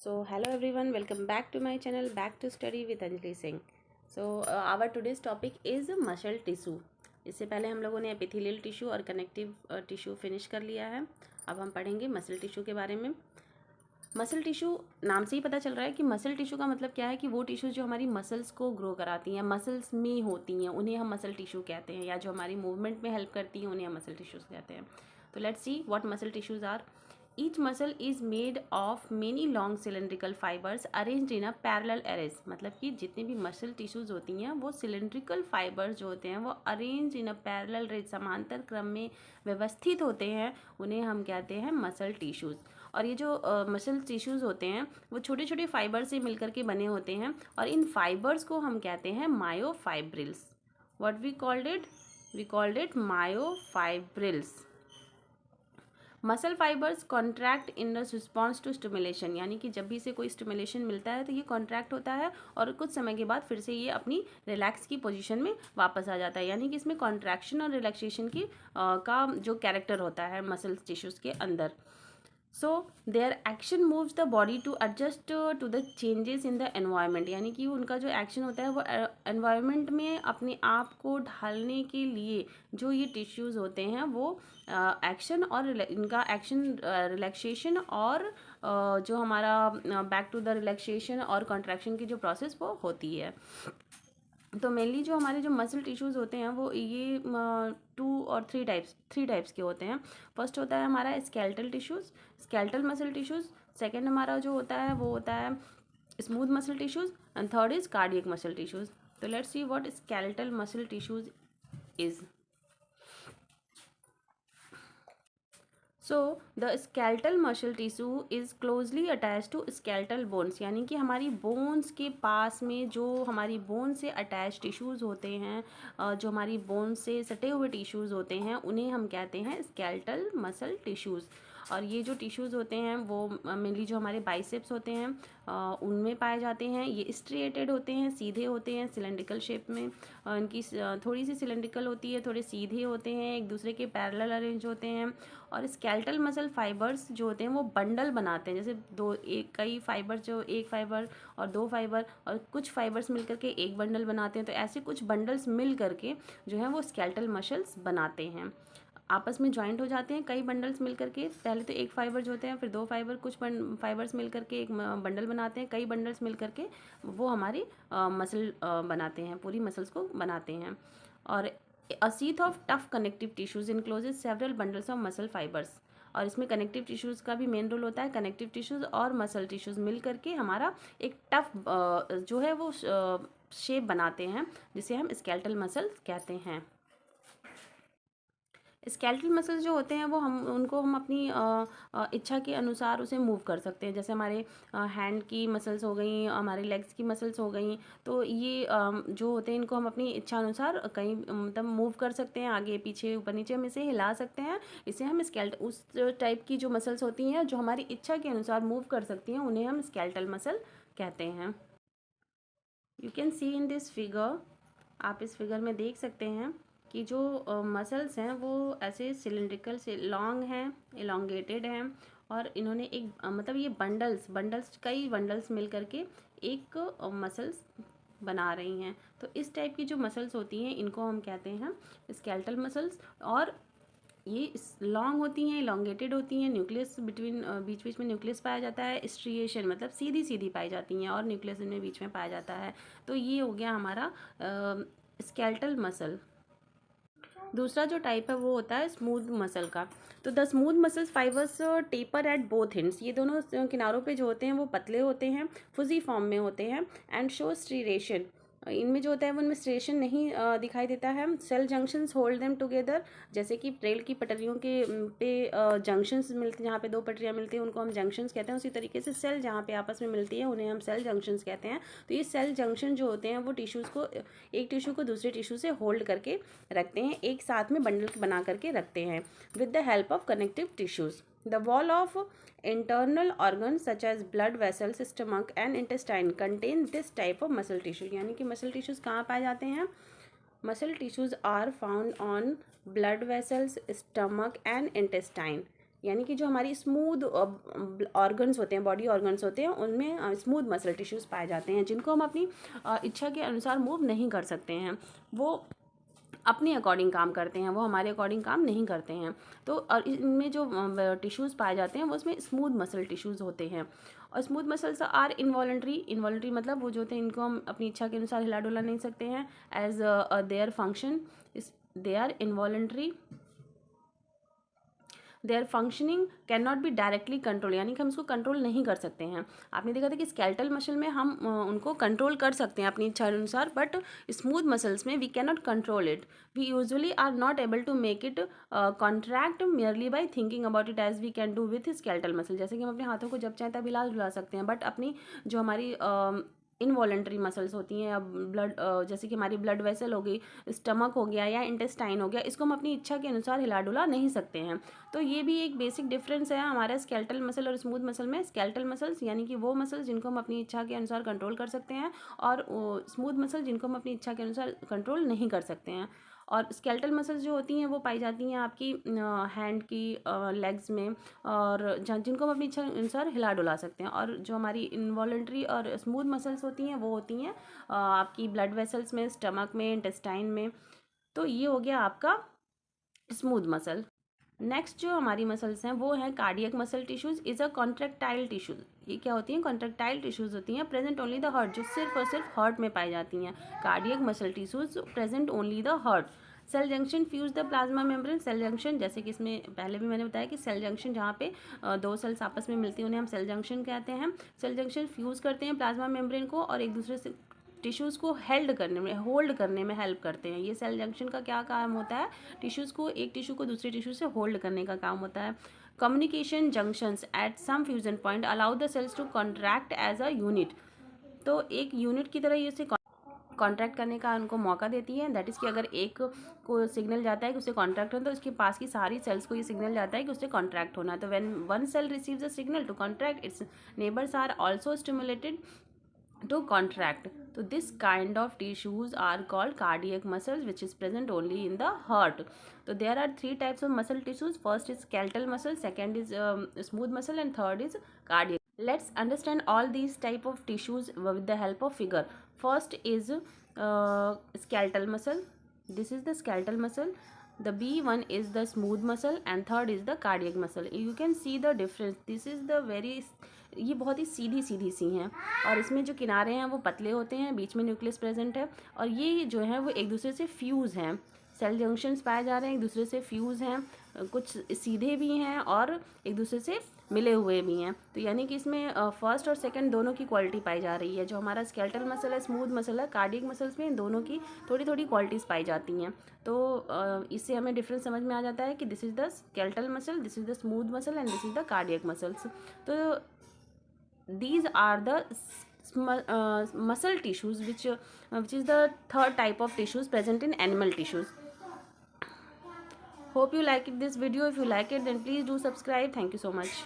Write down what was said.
So hello everyone, welcome back to my channel, back to study with Anjali Singh. So our today's topic is muscle tissue. इससे पहले हम लोगों ने epithelial tissue और connective tissue finish कर लिया है. अब हम पढ़ेंगे मसल टिश्यू के बारे में. मसल टिश्यू नाम से ही पता चल रहा है कि मसल टिश्यू का मतलब क्या है कि वो टिश्यू जो हमारी मसल्स को ग्रो कराती हैं, मसल्स में होती हैं, उन्हें हम मसल टिश्यू कहते हैं, या जो हमारी मूवमेंट में हेल्प करती हैं उन्हें हम मसल टिश्यूज़ कहते हैं. तो let's see what muscle tissues are. Each muscle is made of many long cylindrical fibers arranged in a parallel arrays. मतलब कि जितने भी मसल टिश्यूज़ होती हैं वो सिलेंड्रिकल फाइबर्स जो होते हैं वो arrange in a parallel rate, समांतर क्रम में व्यवस्थित होते हैं, उन्हें हम कहते हैं मसल टिश्यूज़. और ये जो मसल टिश्यूज़ होते हैं वो छोटे छोटे फाइबर से मिलकर के बने होते हैं और इन फाइबर्स को हम कहते हैं myofibrils. What we called it myofibrils. Muscle fibres contract in response to stimulation, यानी कि जब भी इसे कोई स्टिमुलेशन मिलता है तो ये कॉन्ट्रैक्ट होता है और कुछ समय के बाद फिर से ये अपनी रिलैक्स की पोजीशन में वापस आ जाता है. यानी कि इसमें कॉन्ट्रैक्शन और रिलैक्सेशन की का जो कैरेक्टर होता है मसल टिश्यूज़ के अंदर. So their action moves the body to adjust to the changes in the environment, यानी कि उनका जो एक्शन होता है वो एनवायरनमेंट में अपने आप को ढालने के लिए जो ये टिश्यूज़ होते हैं वो एक्शन और इनका एक्शन रिलैक्सेशन और जो हमारा बैक टू द रिलैक्सेशन और कॉन्ट्रैक्शन की जो प्रोसेस वो होती है. तो मेनली जो हमारे जो मसल टिश्यूज़ होते हैं वो ये 3 टाइप्स के होते हैं. फर्स्ट होता है हमारा skeletal tissues, skeletal muscle tissues. Second हमारा जो होता है वो होता है smooth muscle tissues and third is cardiac muscle tissues. तो let's see what skeletal muscle tissues is. So the skeletal muscle tissue is closely attach to skeletal bones, यानी कि हमारी बोन्स के पास में जो हमारी बोन से अटैच टिश्यूज़ होते हैं, जो हमारी बोन से सटे हुए टिश्यूज़ होते हैं उन्हें हम कहते हैं स्केलेटल मसल टिश्यूज़. और ये जो टिश्यूज़ होते हैं वो मेनली जो हमारे बाइसेप्स होते हैं उनमें पाए जाते हैं. ये स्ट्रेटेड होते हैं, सीधे होते हैं, सिलेंड्रिकल शेप में. इनकी थोड़ी सी सिलेंड्रिकल होती है, थोड़े सीधे होते हैं, एक दूसरे के पैरेलल अरेंज होते हैं. और स्केलेटल मसल फाइबर्स जो होते हैं वो बंडल बनाते हैं, जैसे कई फाइबर, जो एक फाइबर और दो फाइबर और कुछ फाइबर्स मिल करके एक बंडल बनाते हैं. तो ऐसे कुछ बंडल्स मिल करके जो है वो स्केलेटल मसल्स बनाते हैं, आपस में ज्वाइंट हो जाते हैं. कई बंडल्स मिल करके, पहले तो एक फाइबर जो होते हैं, फिर दो फाइबर, कुछ फाइबर्स मिल करके एक बंडल बनाते हैं. कई बंडल्स मिल करके वो हमारी मसल बनाते हैं, पूरी मसल्स को बनाते हैं. और a sheath of tough connective tissues encloses several bundles of muscle fibers. और इसमें कनेक्टिव टिश्यूज़ का भी मेन रोल होता है. कनेक्टिव टिश्यूज़ और मसल टिश्यूज़ मिल करके हमारा एक टफ जो है वो शेप बनाते हैं जिसे हम स्केलेटल मसल्स कहते हैं. स्केलेटल मसल्स जो होते हैं वो हम अपनी इच्छा के अनुसार उसे मूव कर सकते हैं. जैसे हमारे हैंड की मसल्स हो गई, हमारे लेग्स की मसल्स हो गई, तो ये जो होते हैं इनको हम अपनी इच्छा अनुसार कहीं मतलब मूव कर सकते हैं, आगे पीछे ऊपर नीचे हम इसे हिला सकते हैं. इसे हम उस टाइप की जो मसल्स होती हैं जो हमारी इच्छा के अनुसार मूव कर सकती हैं उन्हें हम स्केलेटल मसल कहते हैं. You can see in this figure, आप इस फिगर में देख सकते हैं कि जो मसल्स हैं वो ऐसे सिलेंड्रिकल से लॉन्ग हैं, एलोंगेटेड हैं. और इन्होंने एक मतलब ये बंडल्स कई बंडल्स मिल करके एक मसल्स बना रही हैं. तो इस टाइप की जो मसल्स होती हैं इनको हम कहते हैं स्केलेटल मसल्स. और ये लॉन्ग होती हैं, इलोंगेटेड होती हैं, न्यूक्लियस बीच बीच में न्यूक्लियस पाया जाता है. स्ट्रिएशन मतलब सीधी सीधी पाई जाती हैं और न्यूक्लियस इनमें बीच में पाया जाता है. तो ये हो गया हमारा स्केलेटल मसल. दूसरा जो टाइप है वो होता है स्मूथ मसल का. तो the smooth muscles fibres taper at both ends, ये दोनों किनारों पे जो होते हैं वो पतले होते हैं, फुजी फॉर्म में होते हैं. एंड शो स्ट्रीरेशन, इनमें जो होता है वो उनमें स्ट्रेशन नहीं दिखाई देता है. Cell junctions hold them together, जैसे कि रेल की पटरियों के पे जंक्शंस मिलते हैं, जहाँ पे दो पटरियाँ मिलती हैं उनको हम जंक्शंस कहते हैं. उसी तरीके से सेल जहाँ पे आपस में मिलती है उन्हें हम सेल जंक्शंस कहते हैं. तो ये सेल जंक्शन जो होते हैं वो टिश्यूज़ को, एक टिश्यू को दूसरे टिश्यू से होल्ड करके रखते हैं, एक साथ में बंडल बना करके रखते हैं with the help of connective tissues. The wall of internal organs such as blood vessels, stomach and intestine contain this type of muscle tissue. यानी कि muscle tissues कहाँ पाए जाते हैं? Muscle tissues are found on blood vessels, stomach and intestine. यानी कि जो हमारी स्मूथ ऑर्गन्स होते हैं, बॉडी ऑर्गन्स होते हैं, उनमें स्मूथ मसल टिश्यूज़ पाए जाते हैं, जिनको हम अपनी इच्छा के अनुसार मूव नहीं कर सकते हैं। वो अपने अकॉर्डिंग काम करते हैं, वो हमारे अकॉर्डिंग काम नहीं करते हैं। तो और इनमें जो टिश्यूज़ पाए जाते हैं वो उसमें स्मूथ मसल टिश्यूज़ होते हैं। और smooth muscles are involuntary, involuntary मतलब वो जो होते हैं इनको हम अपनी इच्छा के अनुसार हिला डुला नहीं सकते हैं। As their function they are involuntary, their functioning can not be directly control, यानी कि हम उसको कंट्रोल नहीं कर सकते हैं। आपने देखा था कि स्केलेटल मसल में हम उनको कंट्रोल कर सकते हैं अपनी इच्छा अनुसार, बट स्मूथ मसल्स में we can not control it. We usually are not able to make it contract merely by thinking about it as we can do with skeletal muscle. जैसे कि हम अपने हाथों को जब चाहें तब हिला डुला सकते हैं, बट अपनी जो हमारी इनवॉलेंट्री मसल्स होती हैं, अब ब्लड जैसे कि हमारी ब्लड वेसल हो गई, स्टमक हो गया या इंटेस्टाइन हो गया, इसको हम अपनी इच्छा के अनुसार हिला डुला नहीं सकते हैं। तो ये भी एक बेसिक डिफरेंस है हमारा स्केलेटल मसल और स्मूथ मसल में। स्केलेटल मसल्स यानी कि वो मसल्स जिनको हम अपनी इच्छा के अनुसार कंट्रोल कर सकते हैं, और स्मूथ मसल जिनको हम अपनी इच्छा के अनुसार कंट्रोल नहीं कर सकते हैं। और स्केलेटल मसल्स जो होती हैं वो पाई जाती हैं आपकी हैंड की लेग्स में, और जिनको हम अपनी इच्छा अनुसार हिला डुला सकते हैं। और जो हमारी इनवॉलेंट्री और स्मूथ मसल्स होती हैं वो होती हैं आपकी ब्लड वेसल्स में, स्टमक में, इंटेस्टाइन में। तो ये हो गया आपका स्मूथ मसल। नेक्स्ट जो हमारी मसल्स हैं वो हैं cardiac muscle tissues is a contractile tissues. ये क्या होती हैं? कॉन्ट्रेक्टाइल टिश्यूज होती हैं, प्रेजेंट ओनली द हार्ट, जो सिर्फ और सिर्फ हार्ट में पाई जाती हैं। Cardiac muscle tissues present only the heart. Cell junction fuse the plasma membrane. Cell junction, जैसे कि इसमें पहले भी मैंने बताया कि सेल जंक्शन जहाँ पे दो सेल्स आपस में मिलती हैं उन्हें हम सेल जंक्शन कहते हैं। सेल जंक्शन फ्यूज करते हैं प्लाज्मा मेम्ब्रेन को और एक दूसरे से टिश्यूज़ को हेल्ड करने में, होल्ड करने में हेल्प करते हैं। ये सेल जंक्शन का क्या काम होता है? टिश्यूज़ को, एक टिश्यू को दूसरे टिश्यू से होल्ड करने का काम होता है। Communication junctions at some fusion point allow the cells to contract as a unit. तो एक यूनिट की तरह ये उसे कॉन्ट्रैक्ट करने का उनको मौका देती है। दैट इज़ कि अगर एक को सिग्नल जाता है कि उसे कॉन्ट्रैक्ट होना, तो उसके पास की सारी सेल्स को ये सिग्नल जाता है कि उसे कॉन्ट्रैक्ट होना है। तो when one cell receives a signal to contract, its neighbours are also stimulated to contract. So this kind of tissues are called cardiac muscles, which is present only in the heart. So there are three types of muscle tissues. First is skeletal muscle, second is smooth muscle, and third is cardiac. Let's understand all these type of tissues with the help of figure. First is skeletal muscle. This is the skeletal muscle. The B1 is the smooth muscle and third is the cardiac muscle. You can see the difference. This is the very, ये बहुत ही सीधी सीधी सी हैं, और इसमें जो किनारे हैं वो पतले होते हैं, बीच में न्यूक्लियस प्रेजेंट है, और ये जो है वो एक दूसरे से फ्यूज़ हैं। सेल जंक्शंस पाए जा रहे हैं, एक दूसरे से फ्यूज़ हैं, कुछ सीधे भी हैं और एक दूसरे से मिले हुए भी हैं। तो यानी कि इसमें फर्स्ट और सेकंड दोनों की क्वालिटी पाई जा रही है। जो हमारा स्केलेटल मसल है, स्मूथ मसल है, कार्डियक मसल्स में इन दोनों की थोड़ी थोड़ी क्वालिटीज़ पाई जाती हैं। तो इससे हमें डिफरेंस समझ में आ जाता है कि this is the skeletal muscle, this is the smooth muscle and this is the cardiac muscles. तो these are the muscle tissues which is the third type of tissues present in animal tissues. Hope you like this video. If you like it, then please do subscribe. Thank you so much.